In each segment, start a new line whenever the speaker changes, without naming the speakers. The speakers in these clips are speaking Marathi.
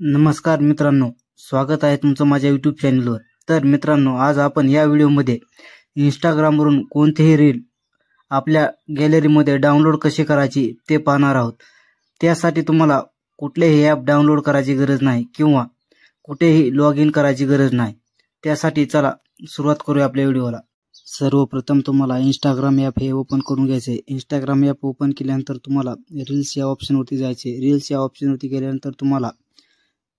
नमस्कार मित्रांनो, स्वागत आहे तुमचं माझ्या यूट्यूब चॅनलवर। तर मित्रांनो, आज आपण या व्हिडिओमध्ये इंस्टाग्रामवरून कोणतेही रील आपल्या गॅलरीमध्ये डाउनलोड कसे करायचे ते पाहणार आहोत। त्यासाठी तुम्हाला कुठलेही ॲप डाउनलोड करायची गरज नाही किंवा कुठेही लॉग इन करायची गरज नाही। त्यासाठी चला सुरुवात करूया आपल्या व्हिडिओला। सर्वप्रथम तुम्हाला इंस्टाग्राम ॲप हे ओपन करून घ्यायचे। इंस्टाग्राम ॲप ओपन केल्यानंतर तुम्हाला रील्स या ऑप्शनवरती जायचे। रील्स या ऑप्शनवरती गेल्यानंतर तुम्हाला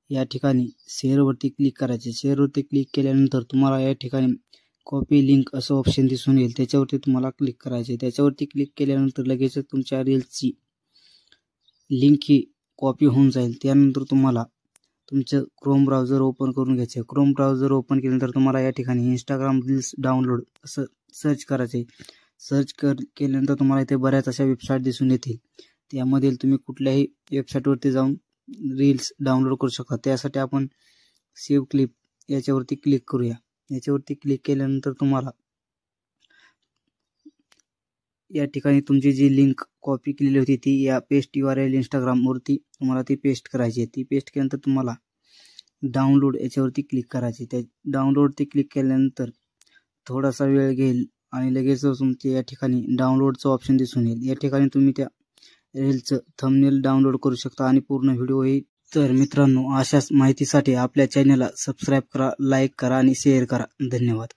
या ठिकाणी शेअरवरती क्लिक करायचे। शेअरवरती क्लिक केल्यानंतर तुम्हाला या ठिकाणी कॉपी लिंक असं ऑप्शन दिसून येईल, त्याच्यावरती तुम्हाला क्लिक करायचे। त्याच्यावरती क्लिक केल्यानंतर लगेच तुमच्या रील्सची लिंक ही कॉपी होऊन जाईल। त्यानंतर तुम्हाला तुमचं क्रोम ब्राउझर ओपन करून घ्यायचे। क्रोम ब्राउझर ओपन केल्यानंतर तुम्हाला या ठिकाणी इंस्टाग्राम रील्स डाउनलोड असं सर्च करायचे। सर्च केल्यानंतर तुम्हाला इथे बऱ्याच अशा वेबसाईट दिसून येतील, त्यामधील तुम्ही कुठल्याही वेबसाईटवरती जाऊन रील्स डाउनलोड करू शकता। त्यासाठी आपण सेव्ह क्लिप याच्यावरती क्लिक करूया। याच्यावरती क्लिक केल्यानंतर तुम्हाला या ठिकाणी तुमची जी लिंक कॉपी केलेली होती ती या पेस्ट URL इंस्टाग्रामवरती तुम्हाला ती पेस्ट करायची आहे। ती पेस्ट केल्यानंतर तुम्हाला डाउनलोड याच्यावरती क्लिक करायची। त्या डाउनलोडवरती क्लिक केल्यानंतर थोडासा वेळ घेईल आणि लगेच तुमच्या या ठिकाणी डाउनलोडचं ऑप्शन दिसून येईल। या ठिकाणी तुम्ही त्या रीलचं थंबनेल डाउनलोड करू शकता आणि पूर्ण व्हिडिओ ही। तर मित्रांनो, अशाच माहितीसाठी आपल्या चॅनलला सबस्क्राईब करा, लाईक करा आणि शेअर करा। धन्यवाद।